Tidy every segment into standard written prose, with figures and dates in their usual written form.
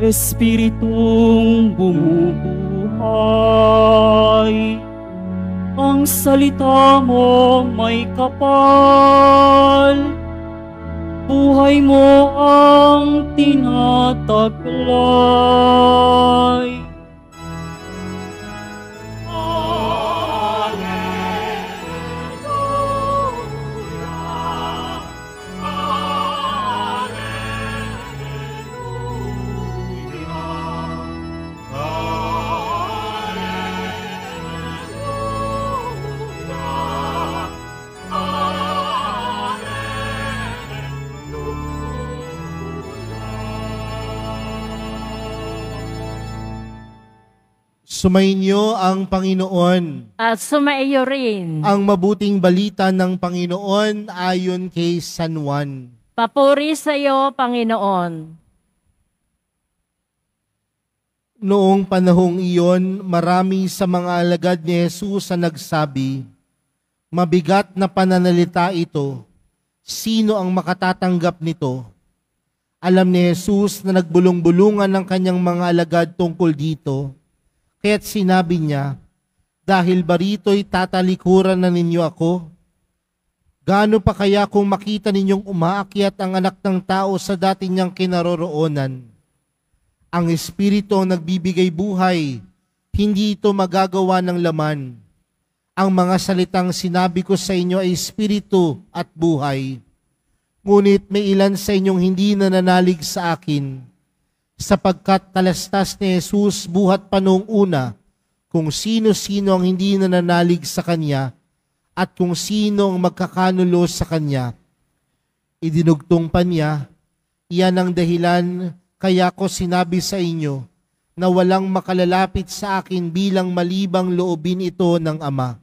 Espiritong bumubuhay, ang salita mo may kapal, buhay mo ang tinataglay. Sumainyo ang Panginoon. At sumaiyo rin. Ang mabuting balita ng Panginoon ayon kay San Juan. Papuri sa iyo, Panginoon. Noong panahong iyon, marami sa mga alagad ni Jesus ang nagsabi, "Mabigat na pananalita ito. Sino ang makatatanggap nito?" Alam ni Jesus na nagbulong-bulungan ng kanyang mga alagad tungkol dito. Kaya't sinabi niya, "Dahil ba rito'y tatalikuran na ninyo ako? Gaano pa kaya kung makita ninyong umaakyat ang anak ng tao sa dati niyang kinaroroonan? Ang Espiritu ang nagbibigay buhay, hindi ito magagawa ng laman. Ang mga salitang sinabi ko sa inyo ay Espiritu at buhay. Ngunit may ilan sa inyong hindi nananalig sa akin, sapagkat talastas ni Jesus buhat pa noong una kung sino-sino ang hindi nananalig sa Kanya at kung sino ang magkakanulo sa Kanya. Idinugtong pa niya, iyan ang dahilan kaya ko sinabi sa inyo na walang makalalapit sa akin bilang malibang loobin ito ng Ama.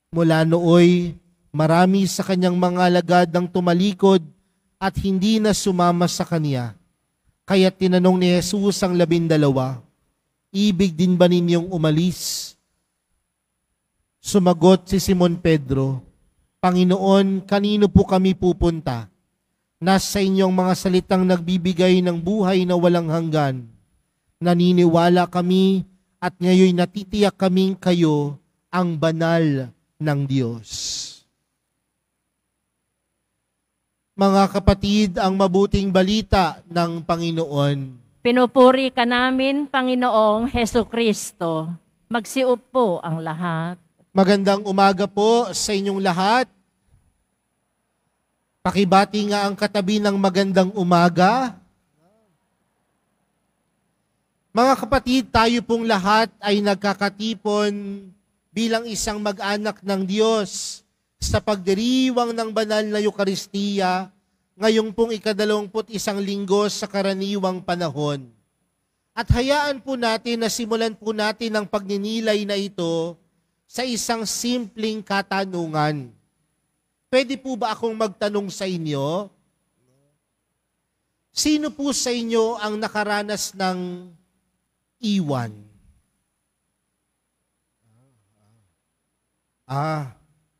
Mula nooy, marami sa Kanyang mga alagad ang tumalikod at hindi na sumama sa Kanya. Kaya tinanong ni Jesus ang 12, "Ibig din ba ninyong umalis?" Sumagot si Simon Pedro, "Panginoon, kanino po kami pupunta? Nasa inyong mga salitang nagbibigay ng buhay na walang hanggan. Naniniwala kami at ngayon natitiyak kaming kayo ang banal ng Diyos." Mga kapatid, ang mabuting balita ng Panginoon. Pinupuri ka namin, Panginoong Heso Kristo. Magsiupo ang lahat. Magandang umaga po sa inyong lahat. Pakibati nga ang katabi ng magandang umaga. Mga kapatid, tayo pong lahat ay nagkakatipon bilang isang mag-anak ng Diyos sa pagdiriwang ng banal na Eucharistia ngayong pong ika-21 linggo sa karaniwang panahon. At hayaan po natin na simulan po natin ang pagninilay na ito sa isang simpleng katanungan. Pwede po ba akong magtanong sa inyo? Sino po sa inyo ang nakaranas ng iwan?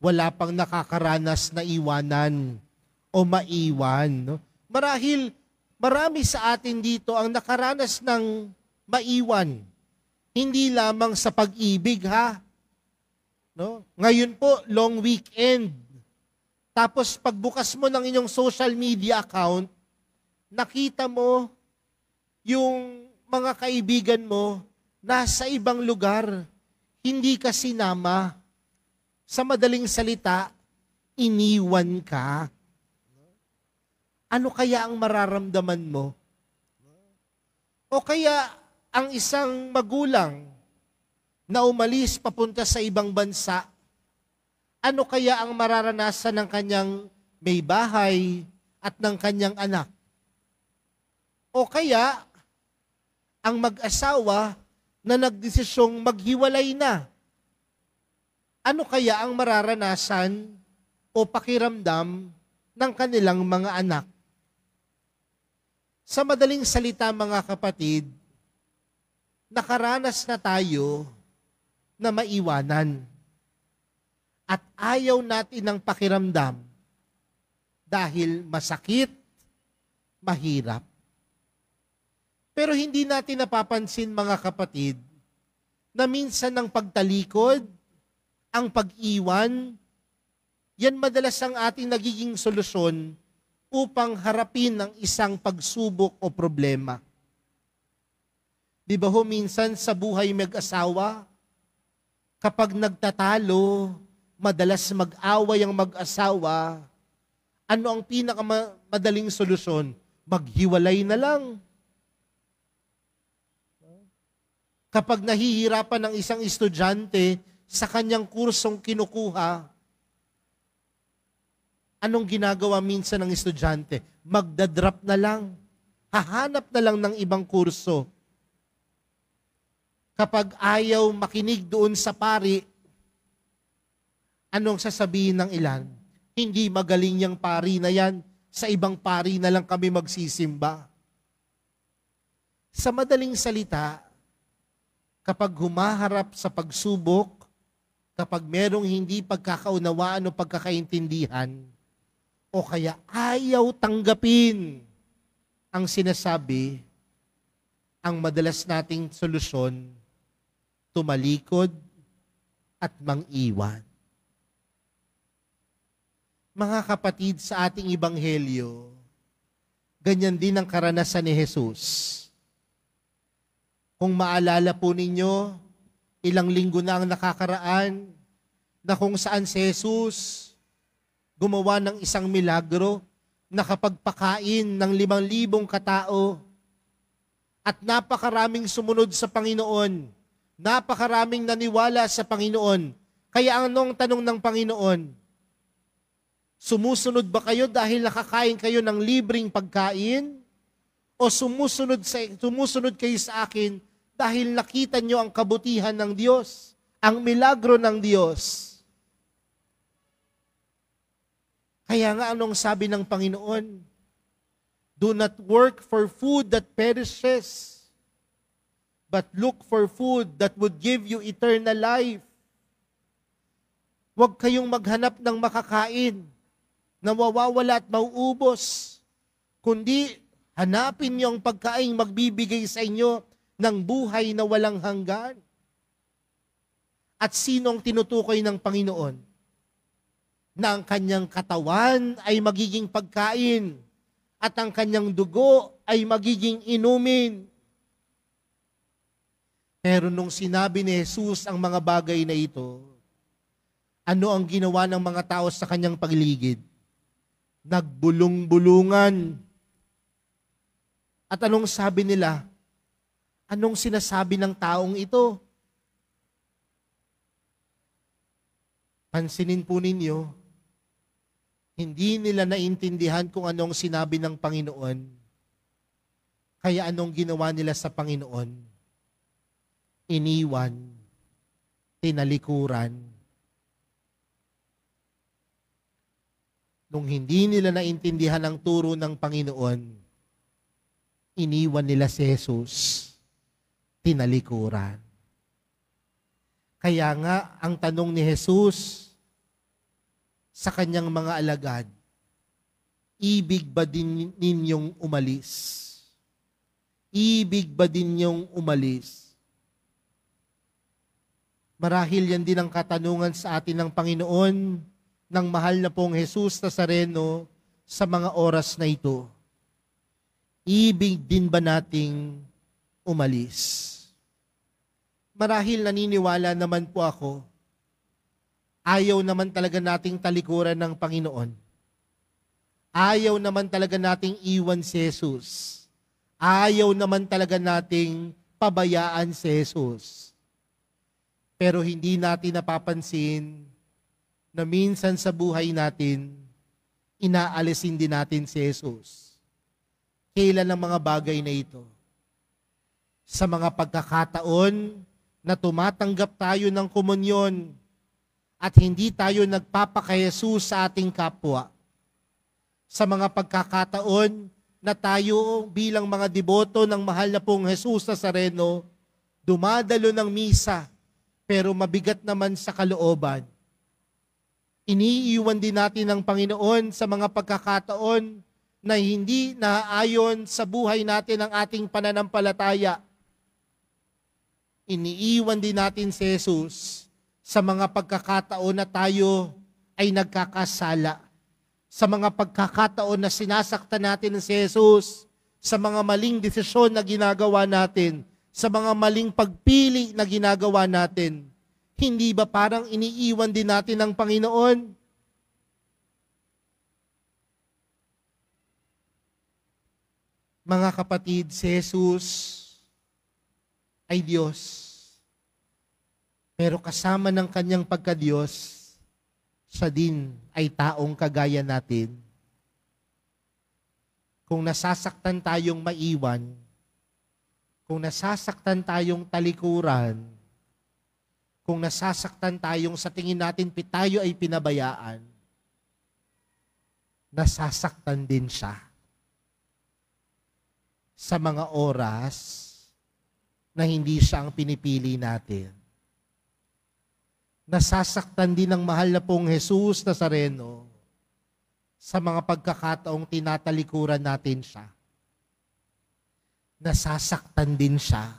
Wala pang nakakaranas na iwanan o maiwan. No? Marahil, marami sa atin dito ang nakaranas ng maiwan. Hindi lamang sa pag-ibig, ha? No? Ngayon po, long weekend. Tapos pagbukas mo ng inyong social media account, nakita mo yung mga kaibigan mo nasa ibang lugar, hindi ka sinama. Sa madaling salita, iniwan ka. Ano kaya ang mararamdaman mo? O kaya ang isang magulang na umalis papunta sa ibang bansa, ano kaya ang mararanasan ng kanyang may bahay at ng kanyang anak? O kaya ang mag-asawa na nagdesisyong maghiwalay na, ano kaya ang mararanasan o pakiramdam ng kanilang mga anak? Sa madaling salita, mga kapatid, nakaranas na tayo na maiwanan. At ayaw natin ng pakiramdam dahil masakit, mahirap. Pero hindi natin napapansin, mga kapatid, na minsan ang pagtalikod, ang pag-iwan, yan madalas ang ating nagiging solusyon upang harapin ang isang pagsubok o problema. Di ba ho minsan sa buhay mag-asawa, kapag nagtatalo, madalas mag-away ang mag-asawa, ano ang pinakamadaling solusyon? Maghiwalay na lang. Kapag nahihirapan ng isang estudyante sa kanyang kursong kinukuha, anong ginagawa minsan ng estudyante? Magdadrop na lang. Hahanap na lang ng ibang kurso. Kapag ayaw makinig doon sa pari, anong sasabihin ng ilan? Hindi magaling yung pari na yan. Sa ibang pari na lang kami magsisimba. Sa madaling salita, kapag humaharap sa pagsubok, kapag merong hindi pagkakaunawaan o pagkakaintindihan, o kaya ayaw tanggapin ang sinasabi, ang madalas nating solusyon, tumalikod at mang-iwan. Mga kapatid, sa ating ebanghelyo, ganyan din ang karanasan ni Jesus. Kung maalala po ninyo, ilang linggo na ang nakakaraan na kung saan si Jesus gumawa ng isang milagro, nakapagpakain ng 5,000 katao at napakaraming sumunod sa Panginoon, napakaraming naniwala sa Panginoon. Kaya anong tanong ng Panginoon? Sumusunod ba kayo dahil nakakain kayo ng libreng pagkain? O sumusunod kayo sa akin dahil nakita nyo ang kabutihan ng Diyos, ang milagro ng Diyos? Kaya nga anong sabi ng Panginoon? Do not work for food that perishes, but look for food that would give you eternal life. Huwag kayong maghanap ng makakain na mawawala at mauubos, kundi hanapin niyo ang pagkain magbibigay sa inyo ng buhay na walang hanggan. At sino ang tinutukoy ng Panginoon? Na ang kanyang katawan ay magiging pagkain at ang kanyang dugo ay magiging inumin. Pero nung sinabi ni Jesus ang mga bagay na ito, ano ang ginawa ng mga tao sa kanyang paligid? Nagbulong-bulungan. At anong sabi nila? Anong sinasabi ng taong ito? Pansinin po ninyo, hindi nila naintindihan kung anong sinabi ng Panginoon. Kaya anong ginawa nila sa Panginoon? Iniwan, tinalikuran. Nung hindi nila naintindihan ang turo ng Panginoon, iniwan nila si Jesus, tinalikuran. Kaya nga, ang tanong ni Jesus sa kanyang mga alagad, ibig ba din ninyong umalis? Ibig ba din ninyong umalis? Marahil yan din ang katanungan sa atin ng Panginoon, ng mahal na pong Jesus Nazareno sa mga oras na ito. Ibig din ba nating umalis? Marahil naniniwala naman po ako, ayaw naman talaga nating talikuran ng Panginoon. Ayaw naman talaga nating iwan si Jesus. Ayaw naman talaga nating pabayaan si Jesus. Pero hindi natin napapansin na minsan sa buhay natin, inaalisin din natin si Jesus. Kailan ang mga bagay na ito? Sa mga pagkakataon na tumatanggap tayo ng komunyon at hindi tayo nagpapaka-Jesus sa ating kapwa. Sa mga pagkakataon na tayo bilang mga deboto ng mahal na pong Jesus Nazareno, dumadalo ng misa, pero mabigat naman sa kalooban. Iniiwan din natin ng Panginoon sa mga pagkakataon na hindi naaayon sa buhay natin ang ating pananampalataya. Iniiwan din natin si Jesus sa mga pagkakataon na tayo ay nagkakasala. Sa mga pagkakataon na sinasaktan natin si Jesus, sa mga maling desisyon na ginagawa natin, sa mga maling pagpili na ginagawa natin. Hindi ba parang iniiwan din natin ng Panginoon? Mga kapatid, si Jesus ay Diyos. Pero kasama ng kanyang pagka-Diyos, siya din ay taong kagaya natin. Kung nasasaktan tayong maiwan, kung nasasaktan tayong talikuran, kung nasasaktan tayong sa tingin natin tayo ay pinabayaan, nasasaktan din siya sa mga oras na hindi siya ang pinipili natin. Nasasaktan din ng mahal na pong Jesus Nazareno sa mga pagkakataong tinatalikuran natin siya. Nasasaktan din siya,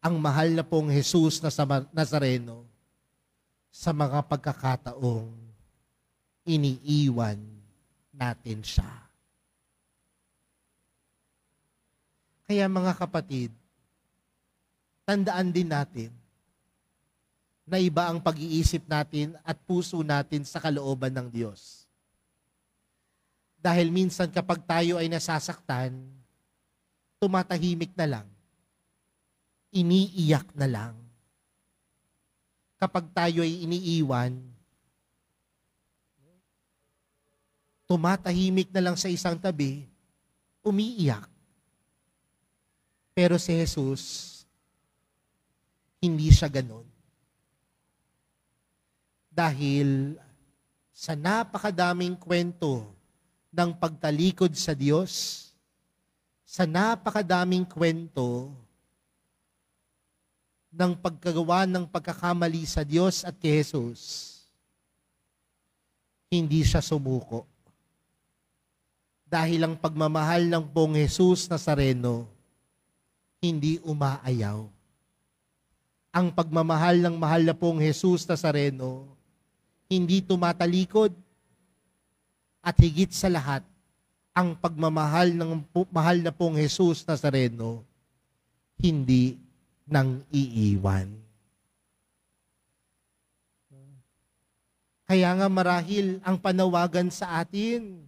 ang mahal na pong Jesus Nazareno, sa mga pagkakataong iniiwan natin siya. Kaya mga kapatid, tandaan din natin na iba ang pag-iisip natin at puso natin sa kalooban ng Diyos. Dahil minsan kapag tayo ay nasasaktan, tumatahimik na lang. Iniiyak na lang. Kapag tayo ay iniiwan, tumatahimik na lang sa isang tabi, umiiyak. Pero si Jesus, hindi siya ganun. Dahil sa napakadaming kwento ng pagtalikod sa Diyos, sa napakadaming kwento ng pagkagawa ng pagkakamali sa Diyos at kay Jesus, hindi siya sumuko. Dahil ang pagmamahal ng pong Jesus Nazareno, hindi umaayaw. Ang pagmamahal ng mahal na pong Jesus Nazareno, hindi tumatalikod. At higit sa lahat, ang pagmamahal ng mahal na pong Jesus Nazareno, hindi nang iiwan. Kaya nga marahil ang panawagan sa atin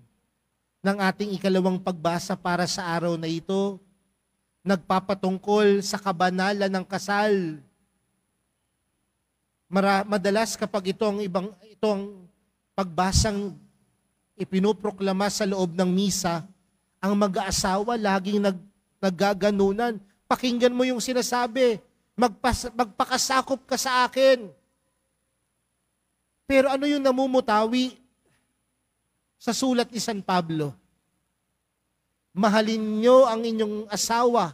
ng ating ikalawang pagbasa para sa araw na ito, nagpapatungkol sa kabanalan ng kasal. Madalas kapag ito ang pagbasang ipinoproklama sa loob ng misa, ang mag-aasawa laging naggaganunan. Pakinggan mo yung sinasabi, magpakasakop ka sa akin. Pero ano yung namumutawi sa sulat ni San Pablo? Mahalin nyo ang inyong asawa,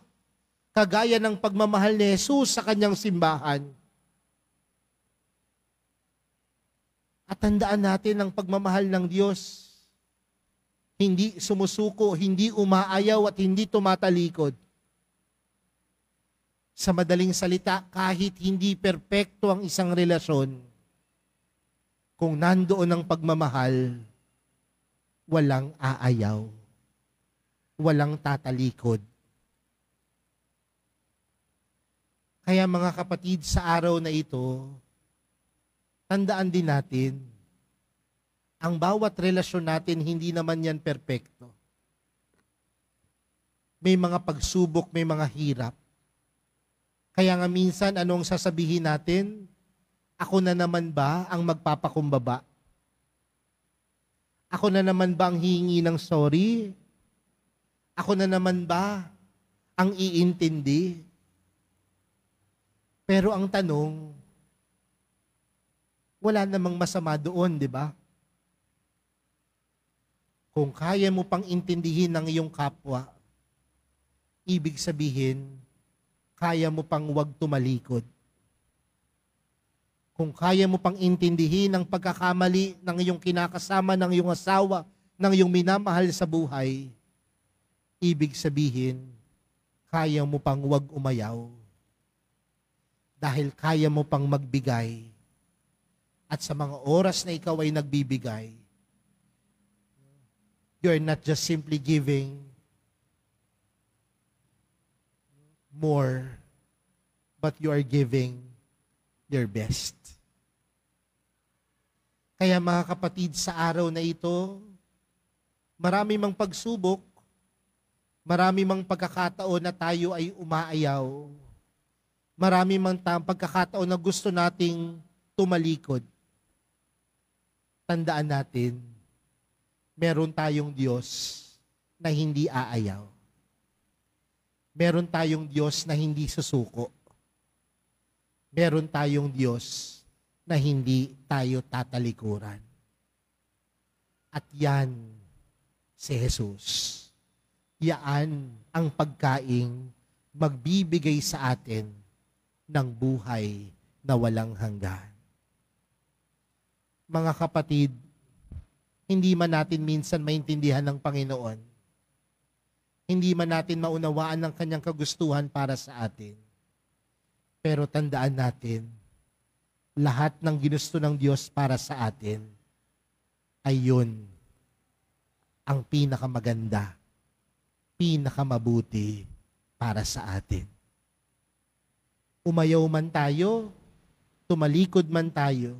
kagaya ng pagmamahal ni Jesus sa kanyang simbahan. At tandaan natin ang pagmamahal ng Diyos. Hindi sumusuko, hindi umaayaw at hindi tumatalikod. Sa madaling salita, kahit hindi perpekto ang isang relasyon, kung nandoon ang pagmamahal, walang aayaw, walang tatalikod. Kaya mga kapatid, sa araw na ito, tandaan din natin, ang bawat relasyon natin, hindi naman yan perpekto. May mga pagsubok, may mga hirap. Kaya nga minsan, anong sasabihin natin? Ako na naman ba ang magpapakumbaba? Ako na naman ba ang hihingi ng sorry? Ako na naman ba ang iintindi? Pero ang tanong, wala namang masama doon, di ba? Kung kaya mo pang intindihin ng iyong kapwa, ibig sabihin, kaya mo pang wag tumalikod. Kung kaya mo pang intindihin ang pagkakamali ng iyong kinakasama, ng iyong asawa, ng iyong minamahal sa buhay, ibig sabihin, kaya mo pang wag umayaw. Dahil kaya mo pang magbigay. At sa mga oras na ikaw ay nagbibigay, you're not just simply giving more, but you are giving your best. Kaya mga kapatid, sa araw na ito, marami mang pagsubok, marami mang pagkakataon na tayo ay umaayaw, marami mang pagkakataon na gusto nating tumalikod. Tandaan natin, meron tayong Diyos na hindi aayaw. Meron tayong Diyos na hindi susuko. Meron tayong Diyos na hindi tayo tatalikuran. At yan si Jesus. Yaan ang pagkaing magbibigay sa atin ng buhay na walang hanggan. Mga kapatid, hindi man natin minsan maintindihan ng Panginoon, hindi man natin maunawaan ang kanyang kagustuhan para sa atin, pero tandaan natin, lahat ng ginusto ng Diyos para sa atin ay yun ang pinakamaganda, pinakamabuti para sa atin. Umayaw man tayo, tumalikod man tayo,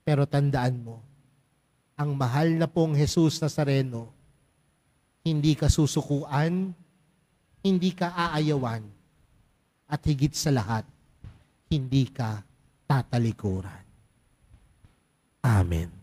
pero tandaan mo, ang mahal na pong Jesus Nazareno, hindi ka susukuan, hindi ka aayawan, at higit sa lahat, hindi ka tatalikuran. Amen.